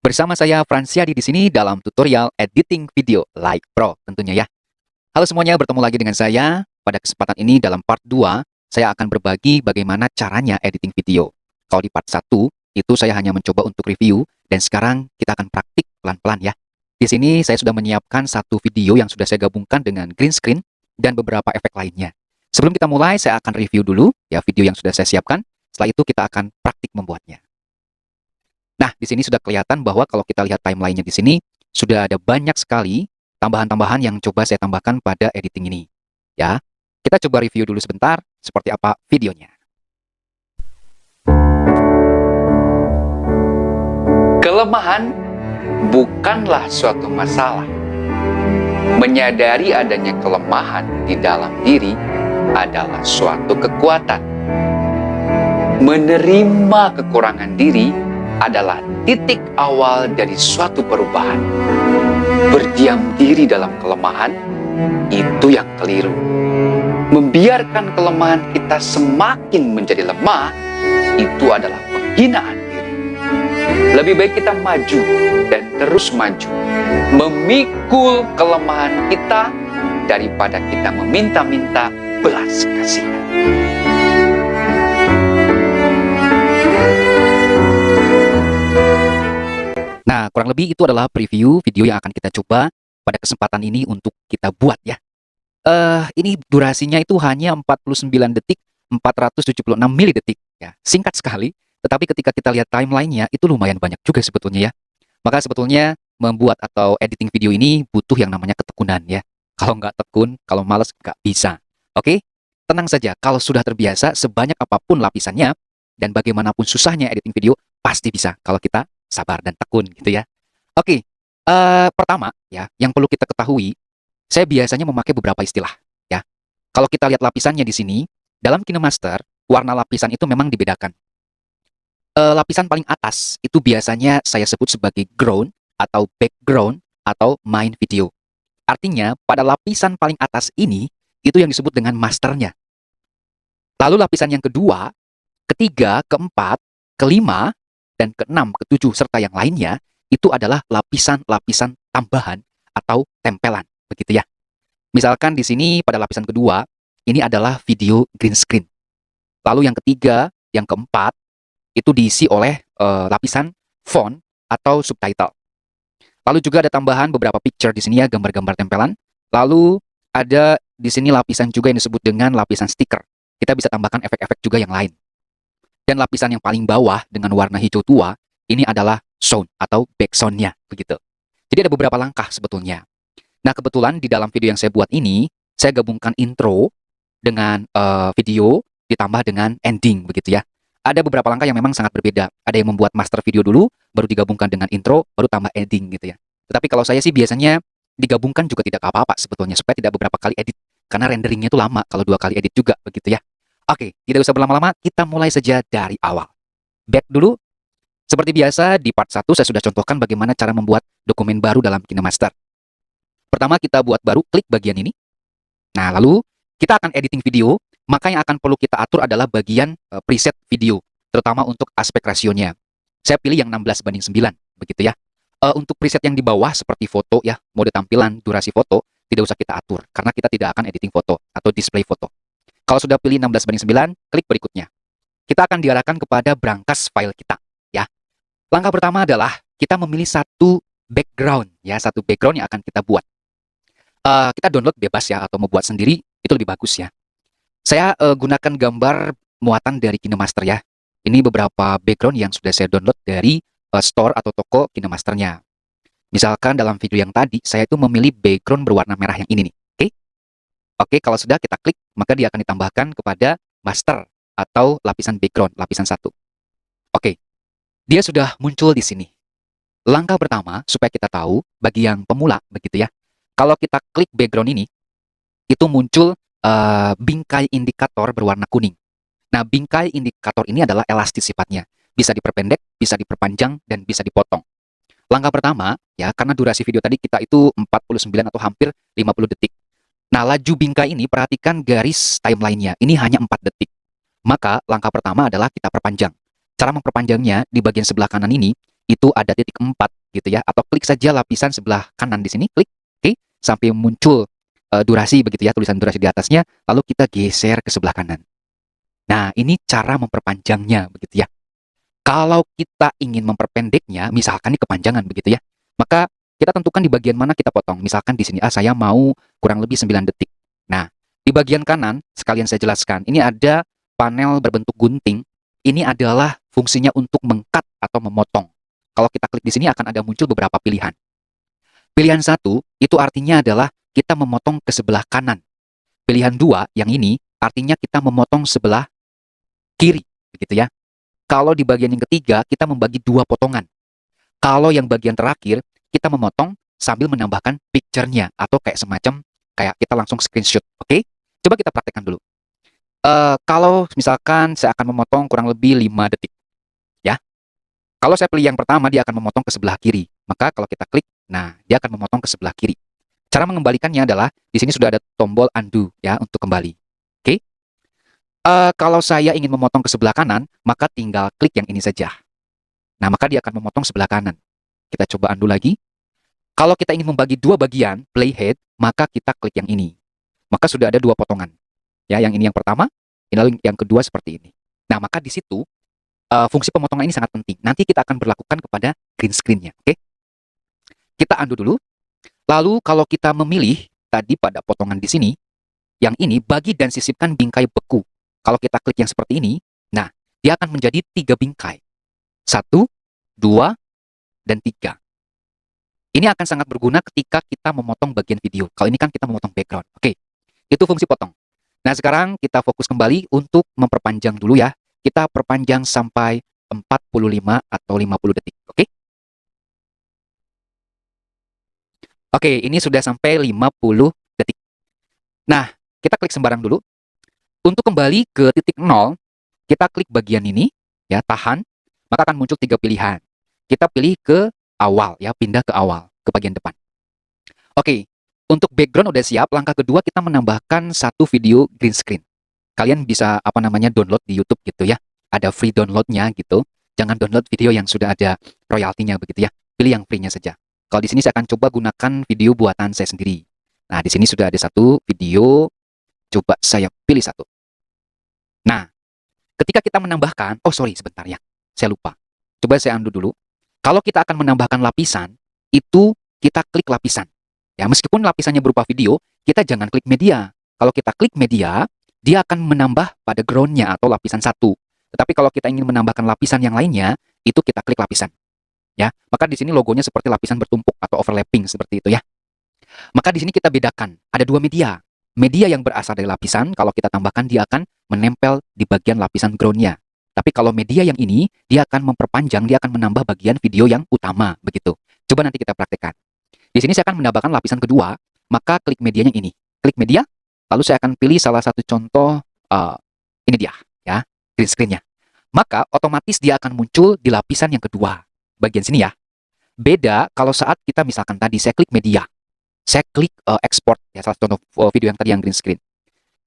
Bersama saya Fransiadi di sini dalam tutorial editing video like pro tentunya ya. Halo semuanya, bertemu lagi dengan saya. Pada kesempatan ini dalam part 2, saya akan berbagi bagaimana caranya editing video. Kalau di part 1, itu saya hanya mencoba untuk review dan sekarang kita akan praktik pelan-pelan ya. Di sini saya sudah menyiapkan satu video yang sudah saya gabungkan dengan green screen dan beberapa efek lainnya. Sebelum kita mulai, saya akan review dulu ya video yang sudah saya siapkan. Setelah itu kita akan praktik membuatnya. Nah, di sini sudah kelihatan bahwa kalau kita lihat timeline-nya di sini, sudah ada banyak sekali tambahan-tambahan yang coba saya tambahkan pada editing ini. Ya, kita coba review dulu sebentar seperti apa videonya. Kelemahan bukanlah suatu masalah. Menyadari adanya kelemahan di dalam diri adalah suatu kekuatan. Menerima kekurangan diri adalah titik awal dari suatu perubahan. Berdiam diri dalam kelemahan, itu yang keliru. Membiarkan kelemahan kita semakin menjadi lemah, itu adalah penghinaan diri. Lebih baik kita maju dan terus maju, memikul kelemahan kita daripada kita meminta-minta belas kasihan. Nah, kurang lebih itu adalah preview video yang akan kita coba pada kesempatan ini untuk kita buat ya. Ini durasinya itu hanya 49 detik 476 milidetik ya. Singkat sekali, tetapi ketika kita lihat timeline-nya itu lumayan banyak juga sebetulnya ya. Maka sebetulnya membuat atau editing video ini butuh yang namanya ketekunan ya. Kalau nggak tekun, kalau malas nggak bisa. Oke? Tenang saja, kalau sudah terbiasa sebanyak apapun lapisannya dan bagaimanapun susahnya editing video, pasti bisa kalau kita sabar dan tekun gitu ya. Oke, pertama ya, yang perlu kita ketahui, saya biasanya memakai beberapa istilah ya. Kalau kita lihat lapisannya di sini, dalam KineMaster, warna lapisan itu memang dibedakan. Lapisan paling atas itu biasanya saya sebut sebagai ground atau background atau main video. Artinya, pada lapisan paling atas ini, itu yang disebut dengan masternya. Lalu lapisan yang kedua, ketiga, keempat, kelima, dan keenam, ketujuh, serta yang lainnya, itu adalah lapisan-lapisan tambahan atau tempelan, begitu ya. Misalkan di sini pada lapisan kedua, ini adalah video green screen. Lalu yang ketiga, yang keempat, itu diisi oleh lapisan font atau subtitle. Lalu juga ada tambahan beberapa picture di sini ya, gambar-gambar tempelan. Lalu ada di sini lapisan juga yang disebut dengan lapisan stiker. Kita bisa tambahkan efek-efek juga yang lain. Dan lapisan yang paling bawah dengan warna hijau tua, ini adalah sound atau background-nya, begitu. Jadi ada beberapa langkah sebetulnya. Nah, kebetulan di dalam video yang saya buat ini, saya gabungkan intro dengan video ditambah dengan ending, begitu ya. Ada beberapa langkah yang memang sangat berbeda. Ada yang membuat master video dulu, baru digabungkan dengan intro, baru tambah ending gitu ya. Tetapi kalau saya sih biasanya digabungkan juga tidak apa-apa sebetulnya, supaya tidak beberapa kali edit. Karena renderingnya itu lama kalau 2 kali edit juga, begitu ya. Oke, tidak usah berlama-lama, kita mulai saja dari awal. Back dulu. Seperti biasa, di part 1 saya sudah contohkan bagaimana cara membuat dokumen baru dalam KineMaster. Pertama, kita buat baru, klik bagian ini. Nah, lalu kita akan editing video, maka yang akan perlu kita atur adalah bagian preset video, terutama untuk aspek rasionya. Saya pilih yang 16:9, begitu ya. Untuk preset yang di bawah, seperti foto ya, mode tampilan, durasi foto, tidak usah kita atur, karena kita tidak akan editing foto atau display foto. Kalau sudah pilih 16:9, klik berikutnya. Kita akan diarahkan kepada brankas file kita, ya. Langkah pertama adalah kita memilih satu background, ya, satu background yang akan kita buat. Kita download bebas ya, atau mau buat sendiri, itu lebih bagus ya. Saya gunakan gambar muatan dari KineMaster ya. Ini beberapa background yang sudah saya download dari store atau toko KineMasternya. Misalkan dalam video yang tadi, saya itu memilih background berwarna merah yang ini nih. Oke, kalau sudah kita klik, maka dia akan ditambahkan kepada master atau lapisan background, lapisan 1. Oke, dia sudah muncul di sini. Langkah pertama, supaya kita tahu, bagi yang pemula, begitu ya. Kalau kita klik background ini, itu muncul bingkai indikator berwarna kuning. Nah, bingkai indikator ini adalah elastis sifatnya. Bisa diperpendek, bisa diperpanjang, dan bisa dipotong. Langkah pertama, ya, karena durasi video tadi kita itu 49 atau hampir 50 detik. Nah, laju bingkai ini, perhatikan garis timeline-nya. Ini hanya 4 detik. Maka, langkah pertama adalah kita perpanjang. Cara memperpanjangnya, di bagian sebelah kanan ini itu ada titik 4 gitu ya, atau klik saja lapisan sebelah kanan di sini, klik, oke, sampai muncul durasi begitu ya, tulisan durasi di atasnya, lalu kita geser ke sebelah kanan. Nah, ini cara memperpanjangnya begitu ya. Kalau kita ingin memperpendeknya, misalkan ini kepanjangan begitu ya, maka kita tentukan di bagian mana kita potong. Misalkan di sini saya mau kurang lebih 9 detik. Nah, di bagian kanan, sekalian saya jelaskan, ini ada panel berbentuk gunting. Ini adalah fungsinya untuk meng-cut atau memotong. Kalau kita klik di sini akan ada muncul beberapa pilihan. Pilihan 1, itu artinya adalah kita memotong ke sebelah kanan. Pilihan 2, yang ini, artinya kita memotong sebelah kiri, begitu ya. Kalau di bagian yang ketiga, kita membagi 2 potongan. Kalau yang bagian terakhir, kita memotong sambil menambahkan picture-nya, atau kayak semacam, kayak kita langsung screenshot, oke? Coba kita praktekkan dulu. Kalau misalkan saya akan memotong kurang lebih 5 detik, ya. Kalau saya pilih yang pertama, dia akan memotong ke sebelah kiri. Maka kalau kita klik, nah, dia akan memotong ke sebelah kiri. Cara mengembalikannya adalah, di sini sudah ada tombol undo, ya, untuk kembali. Oke? Kalau saya ingin memotong ke sebelah kanan, maka tinggal klik yang ini saja. Nah, maka dia akan memotong sebelah kanan. Kita coba undo lagi. Kalau kita ingin membagi 2 bagian, playhead, maka kita klik yang ini. Maka sudah ada 2 potongan. Ya, yang ini yang pertama, lalu yang kedua seperti ini. Nah, maka di situ, fungsi pemotongan ini sangat penting. Nanti kita akan berlakukan kepada green screen-nya. Oke? Kita undo dulu. Lalu, kalau kita memilih, tadi pada potongan di sini, yang ini, bagi dan sisipkan bingkai beku. Kalau kita klik yang seperti ini, nah, dia akan menjadi 3 bingkai. 1, 2, dan 3. Ini akan sangat berguna ketika kita memotong bagian video. Kalau ini kan kita memotong background. Oke, itu fungsi potong. Nah, sekarang kita fokus kembali untuk memperpanjang dulu ya. Kita perpanjang sampai 45 atau 50 detik. Oke? Oke, ini sudah sampai 50 detik. Nah, kita klik sembarang dulu. Untuk kembali ke titik 0, kita klik bagian ini, ya, tahan, maka akan muncul 3 pilihan. Kita pilih ke awal, ya, pindah ke awal, ke bagian depan. Oke, untuk background udah siap, langkah kedua kita menambahkan 1 video green screen. Kalian bisa, download di YouTube gitu ya. Ada free downloadnya gitu. Jangan download video yang sudah ada royaltinya begitu ya. Pilih yang free-nya saja. Kalau di sini saya akan coba gunakan video buatan saya sendiri. Nah, di sini sudah ada 1 video. Coba saya pilih 1. Nah, ketika kita menambahkan, oh sorry sebentar ya, saya lupa. Coba saya undo dulu. Kalau kita akan menambahkan lapisan, itu kita klik lapisan. Ya, meskipun lapisannya berupa video, kita jangan klik media. Kalau kita klik media, dia akan menambah pada ground-nya atau lapisan 1. Tetapi kalau kita ingin menambahkan lapisan yang lainnya, itu kita klik lapisan. Ya, maka di sini logonya seperti lapisan bertumpuk atau overlapping seperti itu ya. Maka di sini kita bedakan, ada 2 media. Media yang berasal dari lapisan, kalau kita tambahkan dia akan menempel di bagian lapisan ground-nya. Tapi kalau media yang ini, dia akan memperpanjang, dia akan menambah bagian video yang utama, begitu. Coba nanti kita praktekkan. Di sini saya akan menambahkan lapisan kedua, maka klik medianya ini. Klik media, lalu saya akan pilih salah satu contoh, ini dia, ya, green screen-nya. Maka otomatis dia akan muncul di lapisan yang kedua, bagian sini ya. Beda kalau saat kita misalkan tadi saya klik media. Saya klik export, ya, salah satu contoh video yang tadi yang green screen.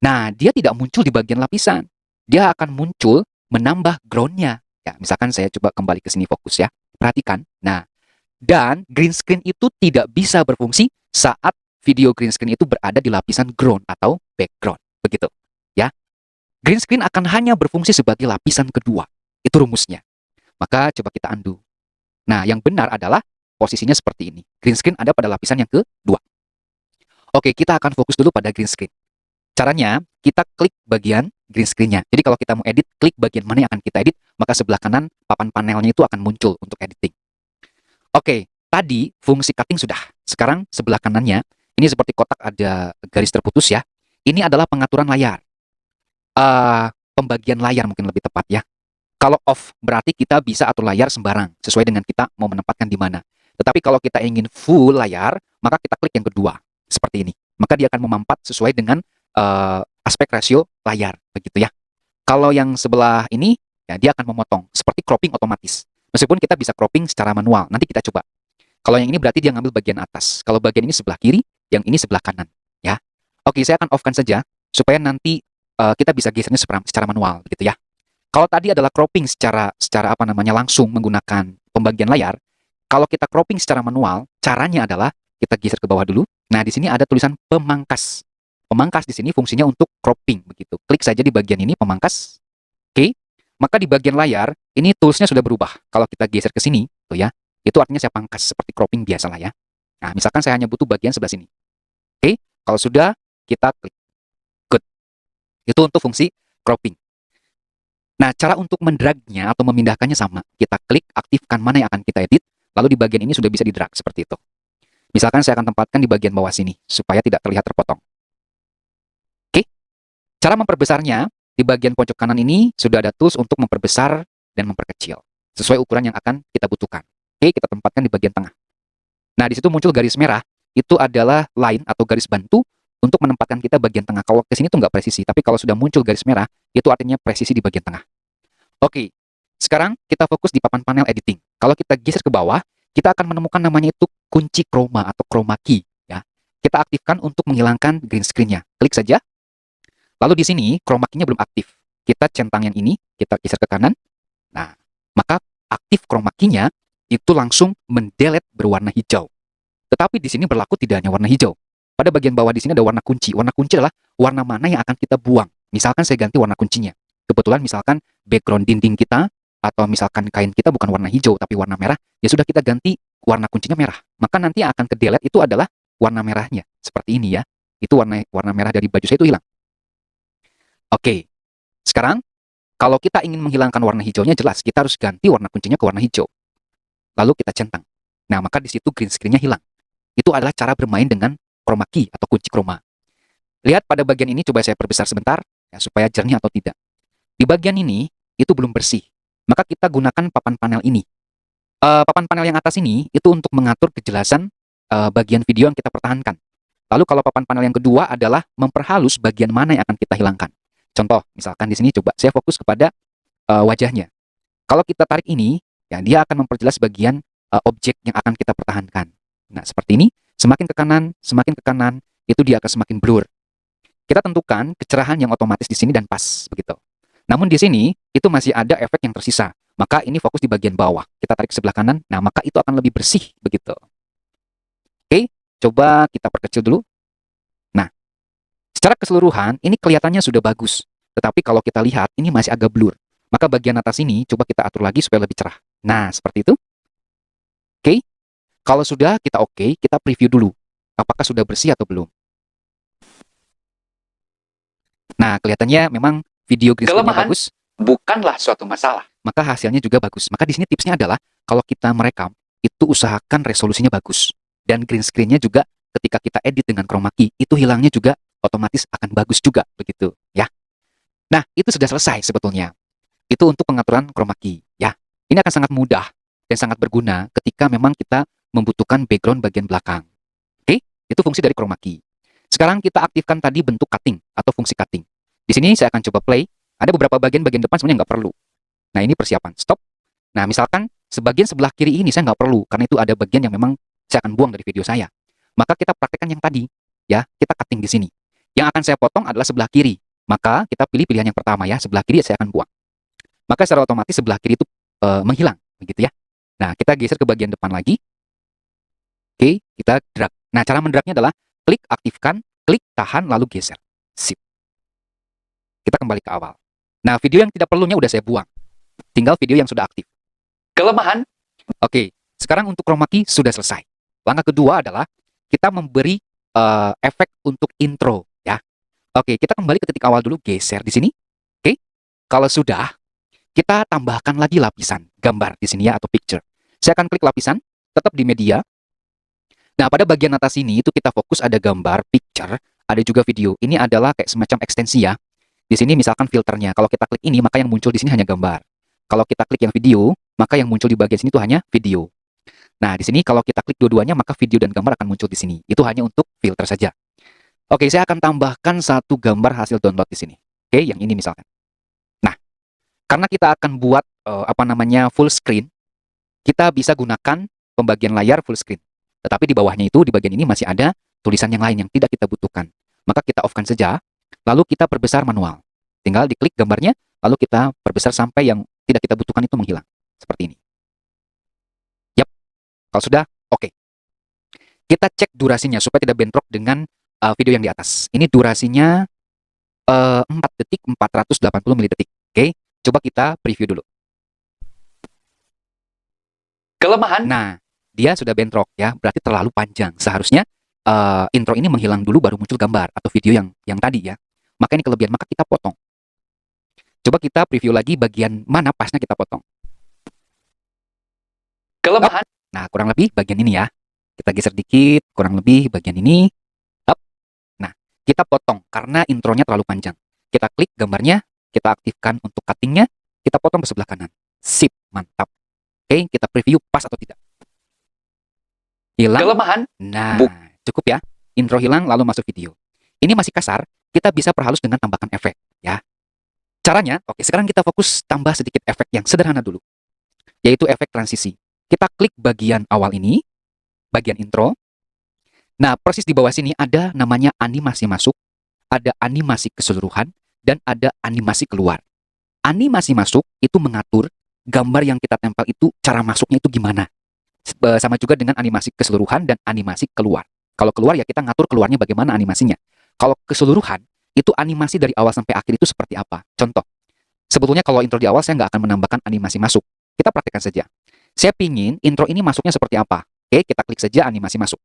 Nah, dia tidak muncul di bagian lapisan. Dia akan muncul menambah ground-nya. Ya, misalkan saya coba kembali ke sini fokus ya. Perhatikan. Nah, dan green screen itu tidak bisa berfungsi saat video green screen itu berada di lapisan ground atau background. Begitu. Ya. Green screen akan hanya berfungsi sebagai lapisan kedua. Itu rumusnya. Maka coba kita undo. Nah, yang benar adalah posisinya seperti ini. Green screen ada pada lapisan yang kedua. Oke, kita akan fokus dulu pada green screen. Caranya, kita klik bagian green screen-nya. Jadi kalau kita mau edit, klik bagian mana yang akan kita edit, maka sebelah kanan papan panelnya itu akan muncul untuk editing. Oke, tadi fungsi cutting sudah. Sekarang sebelah kanannya, ini seperti kotak ada garis terputus ya. Ini adalah pengaturan layar. Pembagian layar mungkin lebih tepat ya. Kalau off, berarti kita bisa atur layar sembarang, sesuai dengan kita mau menempatkan di mana. Tetapi kalau kita ingin full layar, maka kita klik yang kedua. Seperti ini. Maka dia akan memampat sesuai dengan aspek rasio layar, begitu ya. Kalau yang sebelah ini, ya, dia akan memotong, seperti cropping otomatis. Meskipun kita bisa cropping secara manual, nanti kita coba. Kalau yang ini berarti dia ngambil bagian atas. Kalau bagian ini sebelah kiri, yang ini sebelah kanan, ya. Oke, saya akan off-kan saja, supaya nanti kita bisa gesernya secara manual, begitu ya. Kalau tadi adalah cropping secara langsung menggunakan pembagian layar, Kalau kita cropping secara manual, caranya adalah kita geser ke bawah dulu. Nah, di sini ada tulisan pemangkas. Pemangkas di sini fungsinya untuk cropping begitu. Klik saja di bagian ini pemangkas. Oke. Maka di bagian layar ini toolsnya sudah berubah. Kalau kita geser ke sini, tuh ya, itu artinya saya pangkas seperti cropping biasa lah ya. Nah, misalkan saya hanya butuh bagian sebelah sini. Oke. Kalau sudah, kita klik. Good. Itu untuk fungsi cropping. Nah, cara untuk mendragnya atau memindahkannya sama. Kita klik, aktifkan mana yang akan kita edit, lalu di bagian ini sudah bisa didrag seperti itu. Misalkan saya akan tempatkan di bagian bawah sini, supaya tidak terlihat terpotong. Oke, cara memperbesarnya, di bagian pojok kanan ini sudah ada tools untuk memperbesar dan memperkecil, sesuai ukuran yang akan kita butuhkan. Oke, kita tempatkan di bagian tengah. Nah, di situ muncul garis merah, itu adalah line atau garis bantu untuk menempatkan kita bagian tengah. Kalau ke sini tuh nggak presisi, tapi kalau sudah muncul garis merah, itu artinya presisi di bagian tengah. Oke, sekarang kita fokus di papan panel editing. Kalau kita geser ke bawah, kita akan menemukan namanya itu kunci chroma atau chroma key. Ya. Kita aktifkan untuk menghilangkan green screen-nya. Klik saja. Lalu di sini chroma key-nya belum aktif. Kita centang yang ini, kita geser ke kanan. Nah, maka aktif chroma key-nya itu langsung mendelete berwarna hijau. Tetapi di sini berlaku tidak hanya warna hijau. Pada bagian bawah di sini ada warna kunci. Warna kunci adalah warna mana yang akan kita buang. Misalkan saya ganti warna kuncinya. Kebetulan misalkan background dinding kita atau misalkan kain kita bukan warna hijau tapi warna merah, ya sudah kita ganti warna kuncinya merah. Maka nanti yang akan ke delete itu adalah warna merahnya. Seperti ini ya. Itu warna merah dari baju saya itu hilang. Oke. Sekarang kalau kita ingin menghilangkan warna hijaunya jelas kita harus ganti warna kuncinya ke warna hijau. Lalu kita centang. Nah, maka di situ green screen-nya hilang. Itu adalah cara bermain dengan chroma key atau kunci chroma. Lihat pada bagian ini coba saya perbesar sebentar ya, supaya jernih atau tidak. Di bagian ini itu belum bersih. Maka kita gunakan papan panel ini. Papan panel yang atas ini itu untuk mengatur kejelasan bagian video yang kita pertahankan. Lalu kalau papan panel yang kedua adalah memperhalus bagian mana yang akan kita hilangkan. Contoh, misalkan di sini coba saya fokus kepada wajahnya. Kalau kita tarik ini, ya dia akan memperjelas bagian objek yang akan kita pertahankan. Nah, seperti ini, semakin ke kanan, itu dia akan semakin blur. Kita tentukan kecerahan yang otomatis di sini dan pas begitu. Namun di sini itu masih ada efek yang tersisa. Maka ini fokus di bagian bawah. Kita tarik ke sebelah kanan. Nah, maka itu akan lebih bersih begitu. Oke, coba kita perkecil dulu. Nah, secara keseluruhan ini kelihatannya sudah bagus. Tetapi kalau kita lihat ini masih agak blur. Maka bagian atas ini coba kita atur lagi supaya lebih cerah. Nah, seperti itu. Oke. Kalau sudah kita oke, kita preview dulu. Apakah sudah bersih atau belum? Nah, kelihatannya memang video green screen-nya bagus, bukanlah suatu masalah. Maka hasilnya juga bagus. Maka di sini tipsnya adalah kalau kita merekam, itu usahakan resolusinya bagus. Dan green screen-nya juga ketika kita edit dengan chroma key, itu hilangnya juga otomatis akan bagus juga begitu, ya. Nah, itu sudah selesai sebetulnya. Itu untuk pengaturan chroma key, ya. Ini akan sangat mudah dan sangat berguna ketika memang kita membutuhkan background bagian belakang. Oke, itu fungsi dari chroma key. Sekarang kita aktifkan tadi bentuk cutting atau fungsi cutting. Di sini saya akan coba play. Ada beberapa bagian depan sebenarnya nggak perlu. Nah, ini persiapan. Stop. Nah, misalkan sebagian sebelah kiri ini saya nggak perlu, karena itu ada bagian yang memang saya akan buang dari video saya. Maka kita praktekkan yang tadi. Ya, kita cutting di sini. Yang akan saya potong adalah sebelah kiri. Maka kita pilih pilihan yang pertama ya, sebelah kiri saya akan buang. Maka secara otomatis sebelah kiri itu menghilang. Begitu ya. Nah, kita geser ke bagian depan lagi. Oke, kita drag. Nah, cara mendragnya adalah klik aktifkan, klik tahan, lalu geser. Sip. Kita kembali ke awal. Nah, video yang tidak perlunya udah saya buang. Tinggal video yang sudah aktif. Kelemahan? Oke, sekarang untuk chroma key sudah selesai. Langkah kedua adalah kita memberi efek untuk intro, ya. Oke, kita kembali ke titik awal dulu, geser di sini. Oke, kalau sudah, kita tambahkan lagi lapisan gambar di sini ya, atau picture. Saya akan klik lapisan, tetap di media. Nah, pada bagian atas ini itu kita fokus ada gambar, picture, ada juga video. Ini adalah kayak semacam ekstensi ya. Di sini misalkan filternya, kalau kita klik ini, maka yang muncul di sini hanya gambar. Kalau kita klik yang video, maka yang muncul di bagian sini itu hanya video. Nah, di sini kalau kita klik dua-duanya, maka video dan gambar akan muncul di sini. Itu hanya untuk filter saja. Oke, saya akan tambahkan satu gambar hasil download di sini. Oke, yang ini misalkan. Nah, karena kita akan buat full screen, kita bisa gunakan pembagian layar full screen. Tetapi di bawahnya itu, di bagian ini masih ada tulisan yang lain yang tidak kita butuhkan. Maka kita off-kan saja, lalu kita perbesar manual. Tinggal diklik gambarnya, lalu kita perbesar sampai yang tidak kita butuhkan itu menghilang. Seperti ini. Yap. Kalau sudah, oke. Kita cek durasinya supaya tidak bentrok dengan video yang di atas. Ini durasinya 4 detik 480 milidetik. Oke, coba kita preview dulu. Kelemahan. Nah, dia sudah bentrok ya, berarti terlalu panjang. Seharusnya intro ini menghilang dulu baru muncul gambar atau video yang tadi ya. Maka ini kelebihan, maka kita potong. Coba kita preview lagi bagian mana pasnya kita potong. Kelemahan. Nah, kurang lebih bagian ini ya. Kita geser dikit, kurang lebih bagian ini. Up. Nah, kita potong karena intronya terlalu panjang. Kita klik gambarnya, kita aktifkan untuk cuttingnya, kita potong ke sebelah kanan. Sip, mantap. Oke, kita preview pas atau tidak. Hilang. Kelemahan. Nah, cukup ya. Intro hilang lalu masuk video. Ini masih kasar, kita bisa perhalus dengan tambahkan efek ya. Caranya, oke, sekarang kita fokus tambah sedikit efek yang sederhana dulu, yaitu efek transisi. Kita klik bagian awal ini, bagian intro. Nah, persis di bawah sini ada namanya animasi masuk, ada animasi keseluruhan, dan ada animasi keluar. Animasi masuk itu mengatur gambar yang kita tempel itu cara masuknya itu gimana. Sama juga dengan animasi keseluruhan dan animasi keluar. Kalau keluar ya kita ngatur keluarnya bagaimana animasinya. Kalau keseluruhan, itu animasi dari awal sampai akhir itu seperti apa. Contoh, sebetulnya kalau intro di awal saya nggak akan menambahkan animasi masuk. Kita praktekkan saja. Saya pingin intro ini masuknya seperti apa. Oke, kita klik saja animasi masuk.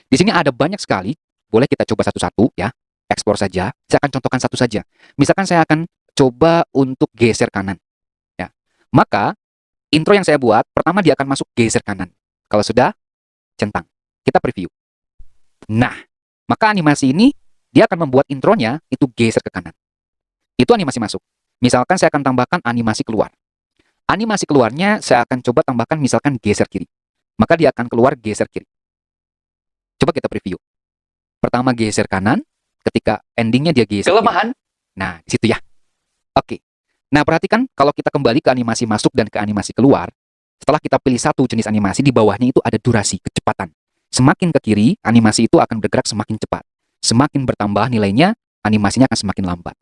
Di sini ada banyak sekali. Boleh kita coba satu-satu ya. Ekspor saja. Saya akan contohkan satu saja. Misalkan saya akan coba untuk geser kanan. Ya. Maka, intro yang saya buat, pertama dia akan masuk geser kanan. Kalau sudah, centang. Kita preview. Nah, maka animasi ini dia akan membuat intronya itu geser ke kanan. Itu animasi masuk. Misalkan saya akan tambahkan animasi keluar. Animasi keluarnya saya akan coba tambahkan misalkan geser kiri. Maka dia akan keluar geser kiri. Coba kita preview. Pertama geser kanan, ketika endingnya dia geser Kelemahan. kiri. Nah, di situ ya. Oke. Nah, perhatikan kalau kita kembali ke animasi masuk dan ke animasi keluar, setelah kita pilih satu jenis animasi, di bawahnya itu ada durasi, kecepatan. Semakin ke kiri, animasi itu akan bergerak semakin cepat. Semakin bertambah nilainya, animasinya akan semakin lambat.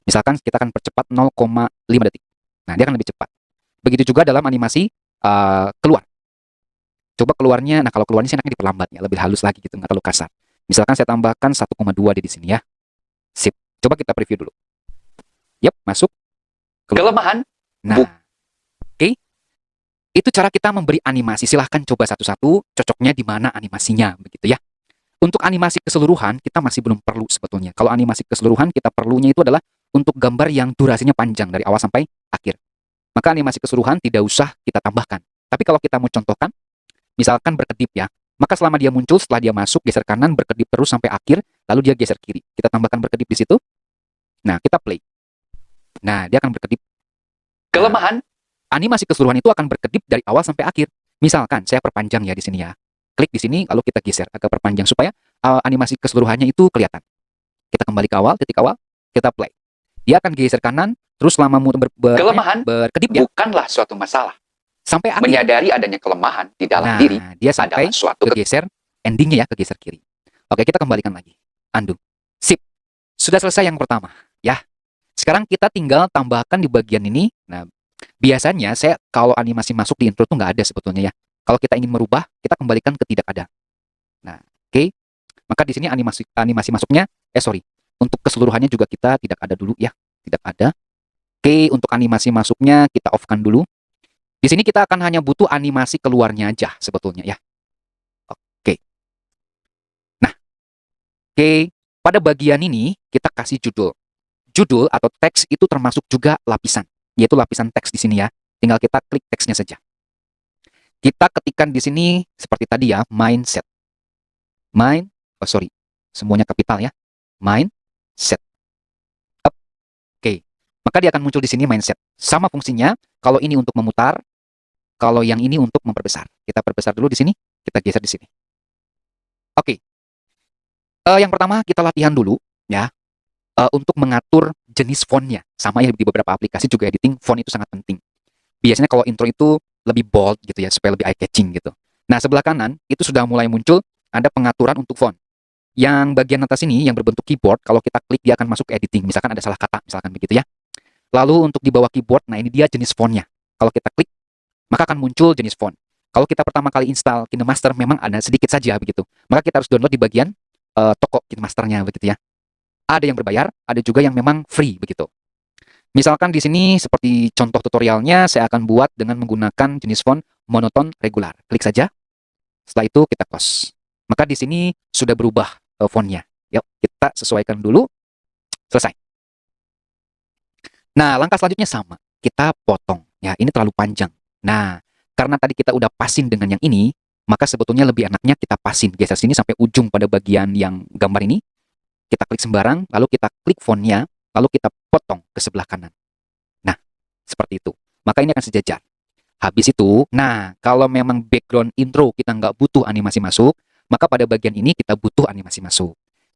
Misalkan kita akan percepat 0,5 detik. Nah, dia akan lebih cepat. Begitu juga dalam animasi keluar. Coba keluarnya, nah kalau keluarnya sih enaknya diperlambat ya, lebih halus lagi gitu, nggak terlalu kasar. Misalkan saya tambahkan 1,2 di sini ya. Sip. Coba kita preview dulu. Yap, masuk. Keluar. Kelemahan. Nah, oke. Itu cara kita memberi animasi. Silahkan coba satu-satu, cocoknya di mana animasinya, begitu ya. Untuk animasi keseluruhan, kita masih belum perlu sebetulnya. Kalau animasi keseluruhan, kita perlunya itu adalah untuk gambar yang durasinya panjang dari awal sampai akhir. Maka animasi keseluruhan tidak usah kita tambahkan. Tapi kalau kita mau contohkan, misalkan berkedip ya, maka selama dia muncul, setelah dia masuk, geser kanan, berkedip terus sampai akhir, lalu dia geser kiri. Kita tambahkan berkedip di situ. Nah, kita play. Nah, dia akan berkedip. Kelemahan. Animasi keseluruhan itu akan berkedip dari awal sampai akhir. Misalkan, saya perpanjang ya di sini ya. Klik di sini, lalu kita geser agak perpanjang supaya animasi keseluruhannya itu kelihatan. Kita kembali ke awal, titik awal, kita play. Dia akan geser kanan, terus selama Kelemahan berkedip ya, bukanlah suatu masalah. sampai akhir. Menyadari adanya kelemahan di dalam Nah, diri dia sampai adalah suatu kegeser, endingnya ya kegeser kiri. Oke, kita kembalikan lagi. Undo. Sip. Sudah selesai yang pertama ya. Sekarang kita tinggal tambahkan di bagian ini. Nah, biasanya saya kalau animasi masuk di intro tuh nggak ada sebetulnya ya. Kalau kita ingin merubah, kita kembalikan ke tidak ada. Nah, oke. Maka di sini animasi masuknya, untuk keseluruhannya juga kita tidak ada dulu ya, tidak ada. Oke, untuk animasi masuknya kita off-kan dulu. Di sini kita akan hanya butuh animasi keluarnya aja sebetulnya ya. Oke. Nah, oke. Pada bagian ini kita kasih judul. Judul atau teks itu termasuk juga lapisan, yaitu lapisan teks di sini ya. Tinggal kita klik teksnya saja. Kita ketikkan di sini seperti tadi ya, mindset. Semuanya kapital ya. Mindset. Oke. Maka dia akan muncul di sini mindset. Sama fungsinya, kalau ini untuk memutar, kalau yang ini untuk memperbesar. Kita perbesar dulu di sini, kita geser di sini. Oke. Yang pertama kita latihan dulu ya. Untuk mengatur jenis fontnya. Sama ya di beberapa aplikasi juga editing, font itu sangat penting. Biasanya kalau intro itu lebih bold gitu ya, supaya lebih eye-catching gitu. Nah, sebelah kanan itu sudah mulai muncul ada pengaturan untuk font. Yang bagian atas ini yang berbentuk keyboard, kalau kita klik dia akan masuk ke editing. Misalkan ada salah kata, misalkan begitu ya. Lalu untuk di bawah keyboard, nah ini dia jenis fontnya. Kalau kita klik, maka akan muncul jenis font. Kalau kita pertama kali install KineMaster memang ada sedikit saja begitu. Maka kita harus download di bagian toko KineMasternya begitu ya. Ada yang berbayar, ada juga yang memang free begitu. Misalkan di sini seperti contoh tutorialnya saya akan buat dengan menggunakan jenis font monoton regular. Klik saja. Setelah itu kita close. Maka di sini sudah berubah fontnya. Yuk, kita sesuaikan dulu. Selesai. Nah, langkah selanjutnya sama. Kita potong. Ya, ini terlalu panjang. Nah, karena tadi kita udah pasin dengan yang ini, maka sebetulnya lebih enaknya kita pasin. Geser sini sampai ujung pada bagian yang gambar ini. Kita klik sembarang, lalu kita klik fontnya, lalu kita potong ke sebelah kanan. Nah, seperti itu. Maka ini akan sejajar. Habis itu, nah, kalau memang background intro kita nggak butuh animasi masuk, maka pada bagian ini kita butuh animasi masuk.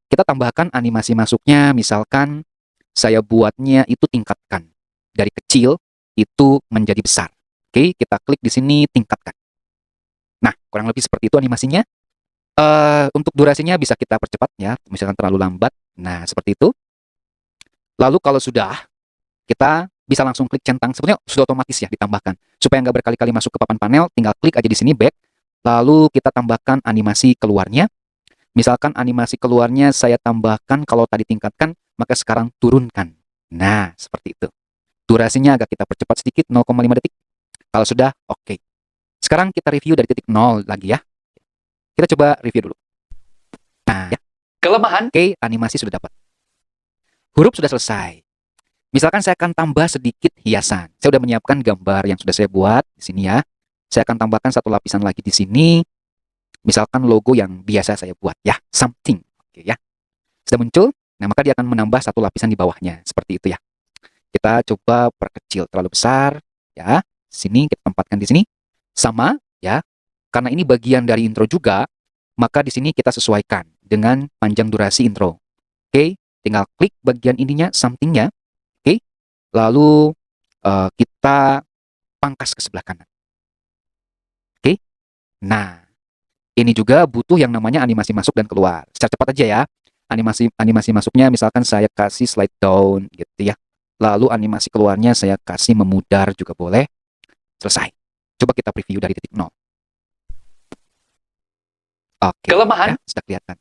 Kita tambahkan animasi masuknya, misalkan saya buatnya itu tingkatkan. Dari kecil, itu menjadi besar. Oke, kita klik di sini, tingkatkan. Nah, kurang lebih seperti itu animasinya. Untuk durasinya bisa kita percepat ya, misalkan terlalu lambat. Nah, seperti itu. Lalu kalau sudah, kita bisa langsung klik centang. Sebetulnya sudah otomatis ya ditambahkan. Supaya nggak berkali-kali masuk ke papan panel, tinggal klik aja di sini back. Lalu kita tambahkan animasi keluarnya. Misalkan animasi keluarnya saya tambahkan kalau tadi tingkatkan, maka sekarang turunkan. Nah, seperti itu. Durasinya agak kita percepat sedikit, 0,5 detik. Kalau sudah, oke. Sekarang kita review dari titik 0 lagi ya. Kita coba review dulu. Nah, ya. Kelemahan. Oke, animasi sudah dapat. Huruf sudah selesai. Misalkan saya akan tambah sedikit hiasan. Saya sudah menyiapkan gambar yang sudah saya buat di sini ya. Saya akan tambahkan satu lapisan lagi di sini. Misalkan logo yang biasa saya buat ya, something. Oke ya. Sudah muncul. Nah, maka dia akan menambah satu lapisan di bawahnya. Seperti itu ya. Kita coba perkecil terlalu besar ya. Sini kita tempatkan di sini. Sama ya. Karena ini bagian dari intro juga, maka di sini kita sesuaikan dengan panjang durasi intro. Oke, tinggal klik bagian ininya, something-nya. Oke, lalu kita pangkas ke sebelah kanan. Oke, nah ini juga butuh yang namanya animasi masuk dan keluar. Secara cepat aja ya. Animasi masuknya misalkan saya kasih slide down gitu ya. Lalu animasi keluarnya saya kasih memudar juga boleh. Selesai. Coba kita preview dari titik 0. Oke, Kelemahan. ya, sudah kelihatan.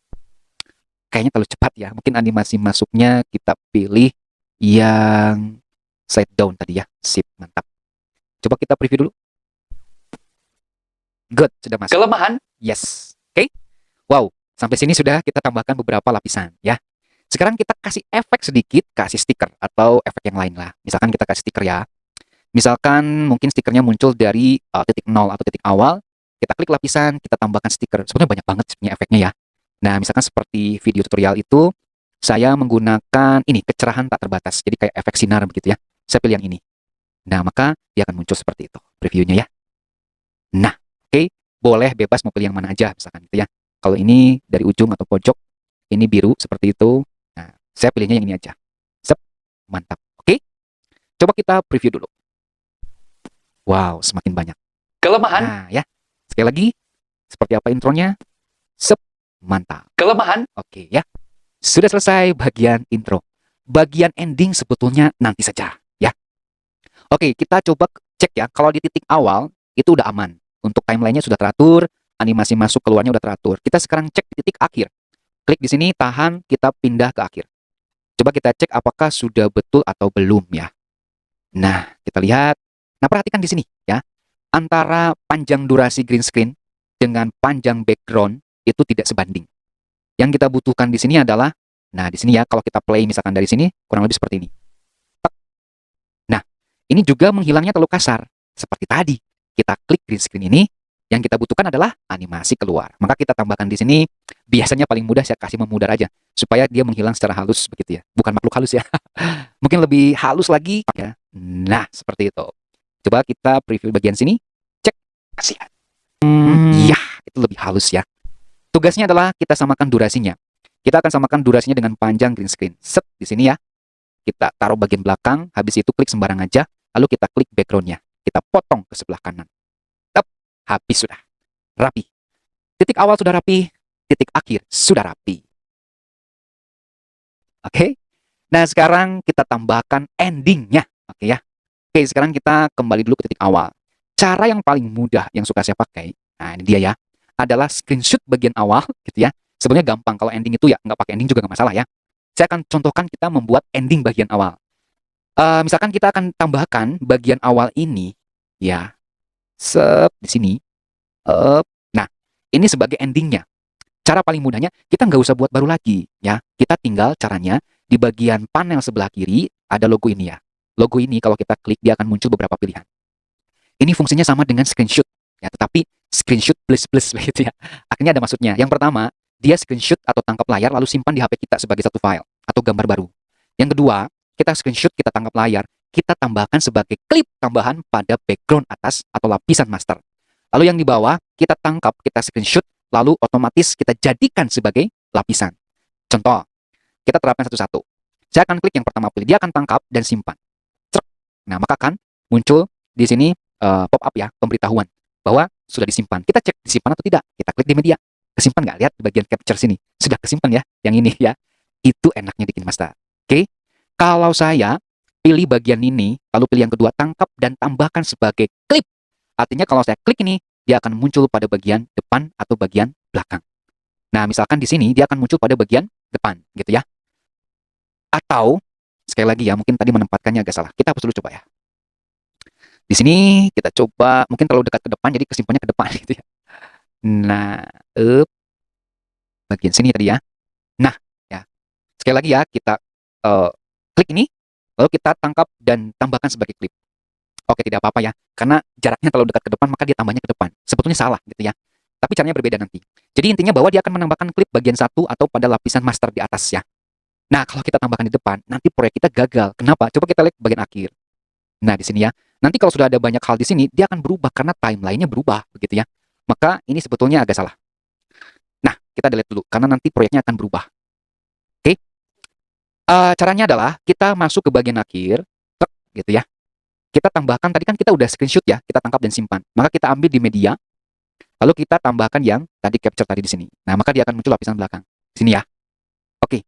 Kayaknya terlalu cepat ya. Mungkin animasi masuknya kita pilih yang slide down tadi ya. Sip, mantap. Coba kita preview dulu. Good, sudah masuk. Kelemahan. Yes. Oke. Wow, sampai sini sudah kita tambahkan beberapa lapisan ya. Sekarang kita kasih efek sedikit, kasih stiker atau efek yang lain lah. Misalkan kita kasih stiker ya. Misalkan mungkin stikernya muncul dari titik 0 atau titik awal. Kita klik lapisan, kita tambahkan stiker. Sebenarnya banyak banget sebenarnya efeknya ya. Nah, misalkan seperti video tutorial itu, saya menggunakan ini, kecerahan tak terbatas. Jadi kayak efek sinar begitu ya. Saya pilih yang ini. Nah, maka dia akan muncul seperti itu previewnya ya. Nah, oke. Boleh bebas mau pilih yang mana aja, misalkan gitu ya. Kalau ini dari ujung atau pojok, ini biru seperti itu. Nah, saya pilihnya yang ini aja. Sep, mantap. Oke. Coba kita preview dulu. Wow, semakin banyak. Kelemahan. Nah, ya. Sekali lagi, seperti apa intronya? Sep, mantap. Kelemahan. Oke ya. Sudah selesai bagian intro. Bagian ending sebetulnya nanti saja ya. Oke, kita coba cek ya. Kalau di titik awal itu udah aman. Untuk timelinenya sudah teratur, animasi masuk keluarnya udah teratur. Kita sekarang cek di titik akhir. Klik di sini, tahan, kita pindah ke akhir. Coba kita cek apakah sudah betul atau belum ya. Nah, kita lihat. Nah, perhatikan di sini ya. Antara panjang durasi green screen dengan panjang background itu tidak sebanding. Yang kita butuhkan di sini adalah, nah di sini ya, kalau kita play misalkan dari sini, kurang lebih seperti ini. Nah, ini juga menghilangnya terlalu kasar. Seperti tadi, kita klik green screen ini, yang kita butuhkan adalah animasi keluar. Maka kita tambahkan di sini, biasanya paling mudah saya kasih memudar aja, supaya dia menghilang secara halus begitu ya. Bukan makhluk halus ya. Mungkin lebih halus lagi ya. Nah, seperti itu. Coba kita preview bagian sini, cek. Kasihan. Ya, itu lebih halus ya. Tugasnya adalah kita samakan durasinya. Kita akan samakan durasinya dengan panjang green screen. Set di sini ya. Kita taruh bagian belakang, habis itu klik sembarang aja, lalu kita klik backgroundnya. Kita potong ke sebelah kanan. Tep, habis sudah. Rapi. Titik awal sudah rapi, titik akhir sudah rapi. Oke. Nah, sekarang kita tambahkan endingnya. Oke ya. Oke, sekarang kita kembali dulu ke titik awal. Cara yang paling mudah yang suka saya pakai, nah ini dia ya, adalah screenshot bagian awal gitu ya. Sebenarnya gampang, kalau ending itu ya nggak pakai ending juga nggak masalah ya. Saya akan contohkan kita membuat ending bagian awal. Misalkan kita akan tambahkan bagian awal ini, ya, di sini. Nah, ini sebagai endingnya. Cara paling mudahnya, kita nggak usah buat baru lagi, ya. Kita tinggal caranya, di bagian panel sebelah kiri, ada logo ini ya. Logo ini kalau kita klik, dia akan muncul beberapa pilihan. Ini fungsinya sama dengan screenshot, ya, tetapi screenshot plus plus begitu ya. Akhirnya ada maksudnya. Yang pertama, dia screenshot atau tangkap layar lalu simpan di HP kita sebagai satu file atau gambar baru. Yang kedua, kita screenshot, kita tangkap layar, kita tambahkan sebagai klip tambahan pada background atas atau lapisan master. Lalu yang di bawah, kita tangkap, kita screenshot, lalu otomatis kita jadikan sebagai lapisan. Contoh, kita terapkan satu-satu. Saya akan klik yang pertama pilih, dia akan tangkap dan simpan. Nah, maka akan muncul di sini pop up ya, pemberitahuan bahwa sudah disimpan. Kita cek disimpan atau tidak. Kita klik di media. Kesimpan nggak? Lihat di bagian capture sini. Sudah kesimpan ya, yang ini ya. Itu enaknya di KineMaster. Oke. Kalau saya pilih bagian ini, lalu pilih yang kedua, tangkap dan tambahkan sebagai klip. Artinya kalau saya klik ini, dia akan muncul pada bagian depan atau bagian belakang. Nah, misalkan di sini, dia akan muncul pada bagian depan, gitu ya. Atau, sekali lagi ya, mungkin tadi menempatkannya agak salah. Kita hapus dulu coba ya. Di sini kita coba, mungkin terlalu dekat ke depan, jadi kesimpannya ke depan gitu ya. Nah, bagian sini tadi ya. Nah, ya. Sekali lagi ya, kita klik ini, lalu kita tangkap dan tambahkan sebagai klip. Oke, tidak apa-apa ya, karena jaraknya terlalu dekat ke depan, maka dia tambahnya ke depan. Sebetulnya salah gitu ya. Tapi caranya berbeda nanti. Jadi intinya bahwa dia akan menambahkan klip bagian satu atau pada lapisan master di atas ya. Nah, kalau kita tambahkan di depan, nanti proyek kita gagal. Kenapa? Coba kita lihat bagian akhir. Nah, di sini ya. Nanti kalau sudah ada banyak hal di sini, dia akan berubah karena timeline-nya berubah, begitu ya. Maka ini sebetulnya agak salah. Nah, kita delete dulu karena nanti proyeknya akan berubah. Oke. Caranya adalah kita masuk ke bagian akhir, gitu ya. Kita tambahkan, tadi kan kita udah screenshot ya, kita tangkap dan simpan. Maka kita ambil di media, lalu kita tambahkan yang tadi capture tadi di sini. Nah, maka dia akan muncul lapisan belakang. Sini ya. Oke.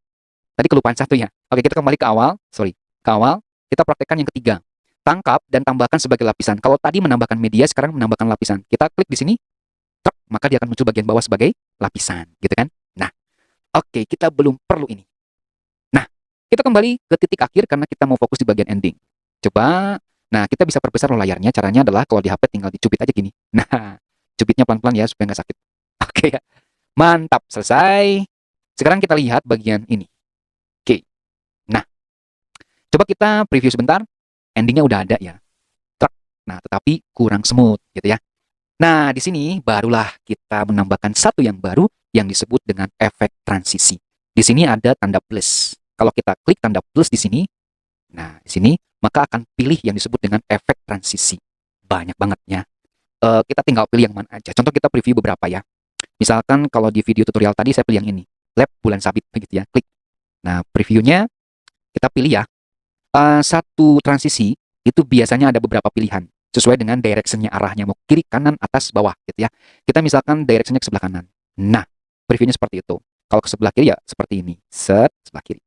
Tadi kelupaan satu ya. Oke, kita kembali ke awal. Ke awal. Kita praktekkan yang ketiga. Tangkap dan tambahkan sebagai lapisan. Kalau tadi menambahkan media, sekarang menambahkan lapisan. Kita klik di sini, maka dia akan muncul bagian bawah sebagai lapisan, gitu kan? Nah, oke, kita belum perlu ini. Nah, kita kembali ke titik akhir karena kita mau fokus di bagian ending. Coba, nah kita bisa perbesar loh layarnya. Caranya adalah kalau di HP tinggal dicubit aja gini. Nah, cubitnya pelan-pelan ya supaya nggak sakit. Oke ya, mantap, selesai. Sekarang kita lihat bagian ini. Oke, nah, coba kita preview sebentar. Endingnya udah ada ya. Nah, tetapi kurang smooth gitu ya. Nah, di sini barulah kita menambahkan satu yang baru yang disebut dengan efek transisi. Di sini ada tanda plus. Kalau kita klik tanda plus di sini, nah di sini maka akan pilih yang disebut dengan efek transisi. Banyak banget ya. Kita tinggal pilih yang mana aja. Contoh kita preview beberapa ya. Misalkan kalau di video tutorial tadi saya pilih yang ini, lab bulan sabit begitu ya. Klik. Nah, previewnya kita pilih ya. Satu transisi itu biasanya ada beberapa pilihan sesuai dengan direction-nya, arahnya mau kiri, kanan, atas, bawah gitu ya. Kita misalkan direction-nya ke sebelah kanan. Nah, previewnya seperti itu. Kalau ke sebelah kiri ya seperti ini. Set, sebelah kiri.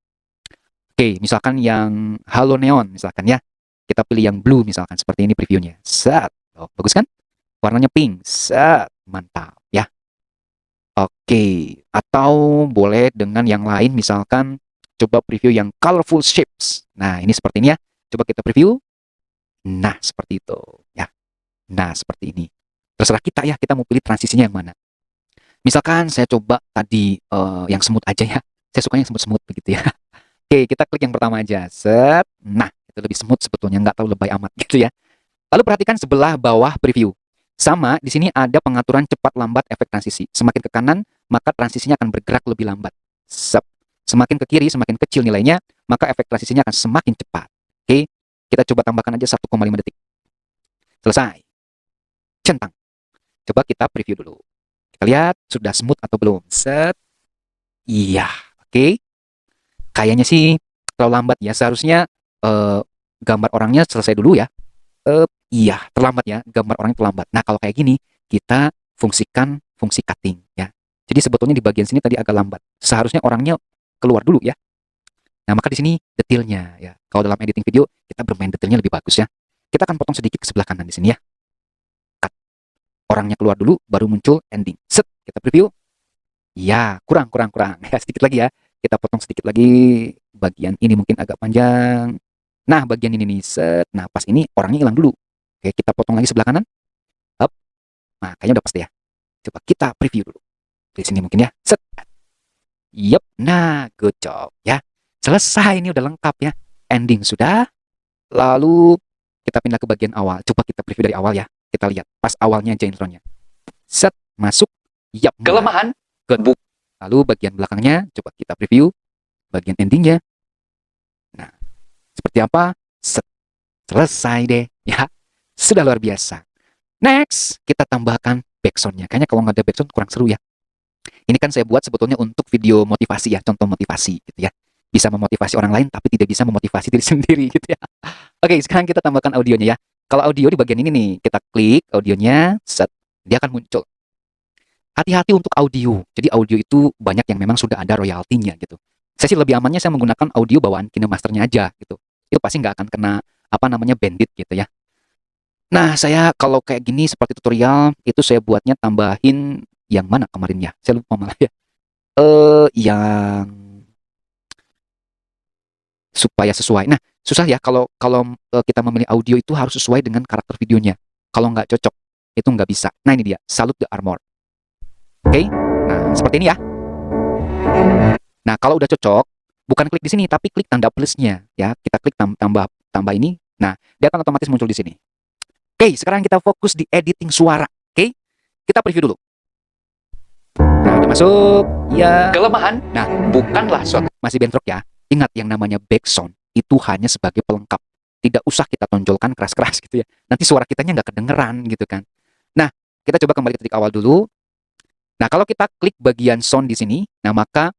Oke, misalkan yang halo neon misalkan ya. Kita pilih yang blue misalkan seperti ini previewnya. Set. Oh, bagus kan? Warnanya pink. Set. Mantap ya. Oke, atau boleh dengan yang lain misalkan coba preview yang colorful shapes. Nah, ini seperti ini ya. Coba kita preview. Nah, seperti itu ya. Nah, seperti ini. Terserah kita ya, kita mau pilih transisinya yang mana. Misalkan saya coba tadi yang smooth aja ya. Saya suka yang smooth-smooth begitu ya. Oke, kita klik yang pertama aja. Set. Nah, itu lebih smooth sebetulnya, nggak terlalu lebay amat gitu ya. Lalu perhatikan sebelah bawah preview. Sama, di sini ada pengaturan cepat lambat efek transisi. Semakin ke kanan, maka transisinya akan bergerak lebih lambat. Semakin ke kiri, semakin kecil nilainya, maka efek transisinya akan semakin cepat. Oke, kita coba tambahkan aja 1,5 detik. Selesai. Centang. Coba kita preview dulu. Kita lihat sudah smooth atau belum. Set. Iya, oke. Kayaknya sih terlalu lambat ya. Seharusnya gambar orangnya selesai dulu ya. Iya, terlambat ya. Gambar orangnya terlambat. Nah, kalau kayak gini, kita fungsikan fungsi cutting ya. Jadi sebetulnya di bagian sini tadi agak lambat. Seharusnya orangnya keluar dulu ya. Nah, maka di sini detailnya ya. Kalau dalam editing video kita bermain detailnya lebih bagus ya. Kita akan potong sedikit ke sebelah kanan di sini ya. orangnya keluar dulu, baru muncul ending. Set, kita preview. Ya, kurang. Ya, sedikit lagi ya. Kita potong sedikit lagi. Bagian ini mungkin agak panjang. Nah, bagian ini nih, set. Nah, pas ini orangnya hilang dulu. Oke, kita potong lagi sebelah kanan. Up. Nah, kayaknya udah pas deh ya. Coba kita preview dulu. Di sini mungkin ya. Set. Yup. Nah, good job ya. Selesai, ini udah lengkap ya. Ending sudah. Lalu kita pindah ke bagian awal. Coba kita preview dari awal ya. Kita lihat pas awalnya aja intronya. Set, masuk. Yup. Kelemahan. Good. Lalu bagian belakangnya coba kita preview. Bagian endingnya. Nah, seperti apa? Set. Selesai deh ya. Sudah luar biasa. Next, kita tambahkan backsoundnya. Kayaknya kalau nggak ada backsound kurang seru ya. Ini kan saya buat sebetulnya untuk video motivasi ya, contoh motivasi gitu ya. Bisa memotivasi orang lain tapi tidak bisa memotivasi diri sendiri gitu ya. Oke, sekarang kita tambahkan audionya ya. Kalau audio di bagian ini nih, kita klik audionya, set, dia akan muncul. Hati-hati untuk audio. Jadi audio itu banyak yang memang sudah ada royaltinya gitu. Saya sih lebih amannya saya menggunakan audio bawaan KineMasternya aja gitu. Itu pasti nggak akan kena bandit gitu ya. Nah, saya kalau kayak gini seperti tutorial itu saya buatnya tambahin yang mana kemarin ya? Saya lupa malah ya. Yang supaya sesuai. Nah, susah ya kalau kalau kita memilih audio itu harus sesuai dengan karakter videonya. Kalau nggak cocok, itu nggak bisa. Nah, ini dia, Salute the Armor. Oke? Nah, seperti ini ya. Nah, kalau udah cocok, bukan klik di sini, tapi klik tanda plusnya ya. Kita klik tambah ini. Nah, dia akan otomatis muncul di sini. Oke, sekarang kita fokus di editing suara. Oke? Kita preview dulu. Nah, udah masuk. Ya. Kelemahan. Nah, Bukanlah suatu. masih bentrok ya. Ingat yang namanya backsound itu hanya sebagai pelengkap. Tidak usah kita tonjolkan keras-keras gitu ya. Nanti suara kitanya nggak kedengeran gitu kan. Nah, kita coba kembali ke titik awal dulu. Nah, kalau kita klik bagian sound di sini, nah maka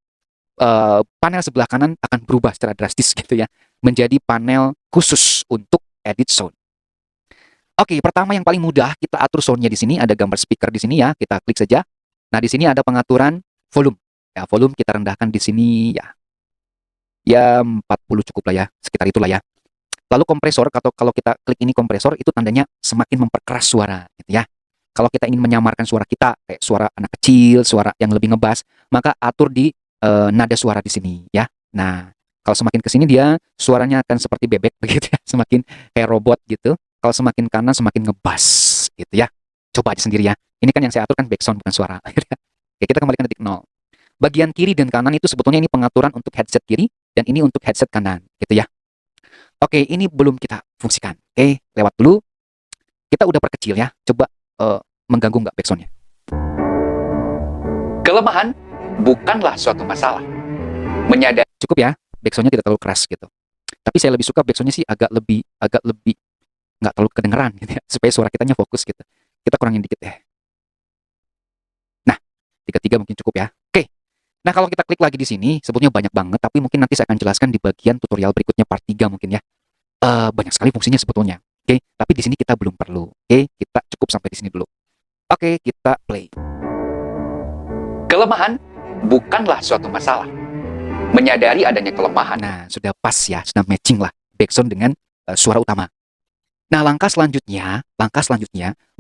panel sebelah kanan akan berubah secara drastis gitu ya. Menjadi panel khusus untuk edit sound. Oke, pertama yang paling mudah kita atur soundnya di sini. Ada gambar speaker di sini ya. Kita klik saja. Nah, di sini ada pengaturan volume. Ya, volume kita rendahkan di sini ya. Ya 40 cukup lah ya, sekitar itulah ya. Lalu kompresor, kalau kita klik ini kompresor, itu tandanya semakin memperkeras suara gitu ya. Kalau kita ingin menyamarkan suara kita, kayak suara anak kecil, suara yang lebih ngebas, maka atur di nada suara di sini ya. Nah, kalau semakin ke sini dia suaranya akan seperti bebek begitu ya, semakin kayak robot gitu. Kalau semakin kanan semakin ngebas gitu ya. Coba aja sendiri ya. Ini kan yang saya atur kan backsound bukan suara. Oke, kita kembalikan titik nol. Bagian kiri dan kanan itu sebetulnya ini pengaturan untuk headset kiri dan ini untuk headset kanan gitu ya. Oke, ini belum kita fungsikan. Oke, lewat dulu. Kita udah perkecil ya. Coba mengganggu nggak backsoundnya? Kelemahan bukanlah suatu masalah. Menyadari. Cukup ya. Backsoundnya tidak terlalu keras gitu. Tapi saya lebih suka backsoundnya sih agak lebih nggak terlalu kedengeran gitu ya, supaya suara kitanya fokus gitu. Kita kurangin dikit deh. Nah, 33 mungkin cukup ya. Oke. Nah, kalau kita klik lagi di sini, sebetulnya banyak banget, tapi mungkin nanti saya akan jelaskan di bagian tutorial berikutnya part 3 mungkin ya. Banyak sekali fungsinya sebetulnya. Oke, tapi di sini kita belum perlu. Oke, kita cukup sampai di sini dulu. Oke, kita play. Kelemahan bukanlah suatu masalah. Menyadari adanya kelemahan. Nah, sudah pas ya, sudah matching lah backsound dengan suara utama. Nah, langkah selanjutnya,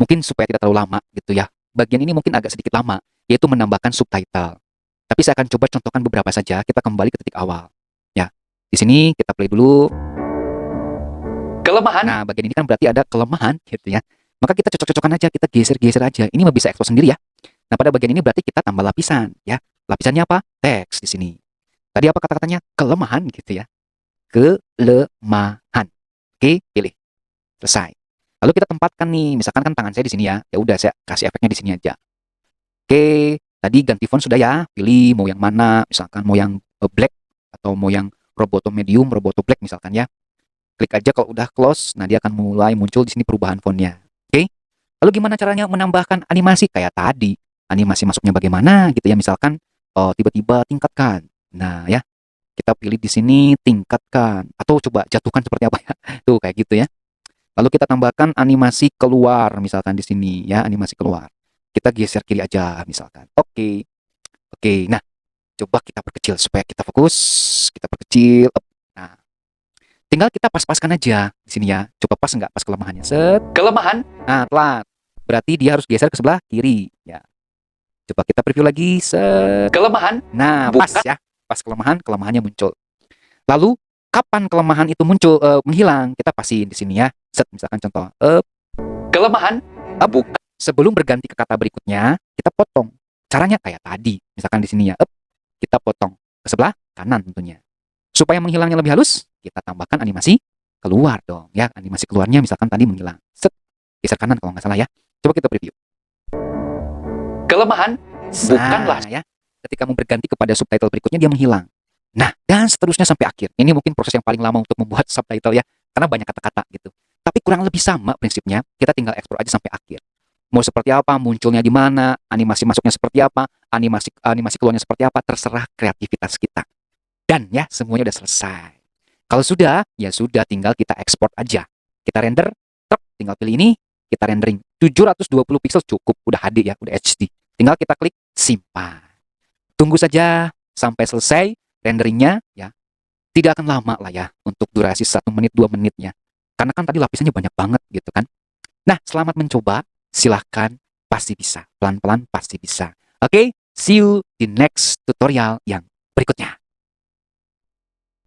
mungkin supaya tidak terlalu lama gitu ya. Bagian ini mungkin agak sedikit lama, yaitu menambahkan subtitle. Tapi saya akan coba contohkan beberapa saja. Kita kembali ke titik awal. Ya, di sini kita play dulu. Kelemahan. Nah, bagian ini kan berarti ada kelemahan gitu ya. Maka kita cocok-cocokan aja, kita geser-geser aja. Ini mah bisa ekspos sendiri ya. Nah, pada bagian ini berarti kita tambah lapisan ya. Lapisannya apa? Teks di sini. Tadi apa kata-katanya? Kelemahan gitu ya. Kelemahan. Oke, pilih. Selesai. Lalu kita tempatkan nih, misalkan kan tangan saya di sini ya. Ya udah saya kasih efeknya di sini aja. Oke, tadi ganti font sudah ya. Pilih mau yang mana, misalkan mau yang black atau mau yang Roboto medium, Roboto black misalkan ya. Klik aja kalau udah close, nah dia akan mulai muncul di sini perubahan fontnya. Oke. Lalu gimana caranya menambahkan animasi kayak tadi? Animasi masuknya bagaimana gitu ya, misalkan tiba-tiba tingkatkan. Nah, ya. Kita pilih di sini tingkatkan atau coba jatuhkan seperti apa ya. Tuh kayak gitu ya. Lalu kita tambahkan animasi keluar misalkan di sini ya, animasi keluar. Kita geser kiri aja misalkan. Oke. Oke. Nah, coba kita perkecil supaya kita fokus. Kita perkecil. Nah, tinggal kita pas-paskan aja di sini ya. Coba pas nggak pas kelemahannya. Set. Kelemahan. Nah, telat. berarti dia harus geser ke sebelah kiri. Ya. Coba kita preview lagi. Kelemahan Nah, bukan pas ya. Pas kelemahannya muncul. Lalu, kapan kelemahan itu muncul, menghilang? Kita pastiin di sini ya. Misalkan contoh, kelemahan bukan sebelum berganti ke kata berikutnya, kita potong. Caranya kayak tadi. Misalkan di sini ya, kita potong ke sebelah kanan tentunya. Supaya menghilangnya lebih halus, kita tambahkan animasi keluar dong. Ya, animasi keluarnya misalkan tadi menghilang. Geser kanan kalau nggak salah ya. Coba kita preview. kelemahan bukanlah Ya. Ketika mau berganti kepada subtitle berikutnya, dia menghilang. Nah, dan seterusnya sampai akhir. Ini mungkin proses yang paling lama untuk membuat subtitle ya. Karena banyak kata-kata gitu. Tapi kurang lebih sama prinsipnya. Kita tinggal ekspor aja sampai akhir. Mau seperti apa, munculnya di mana, animasi masuknya seperti apa, animasi keluarnya seperti apa, terserah kreativitas kita. Dan ya, semuanya udah selesai. Kalau sudah, ya sudah, tinggal kita ekspor aja. Kita render, tinggal pilih ini, kita rendering 720 pixel cukup, udah HD ya, udah HD. Tinggal kita klik simpan. Tunggu saja sampai selesai renderingnya ya. Tidak akan lama lah ya untuk durasi 1 menit 2 menitnya. Karena kan tadi lapisannya banyak banget gitu kan. Nah, selamat mencoba. Silahkan, pasti bisa. Pelan-pelan pasti bisa. Oke, see you di next tutorial yang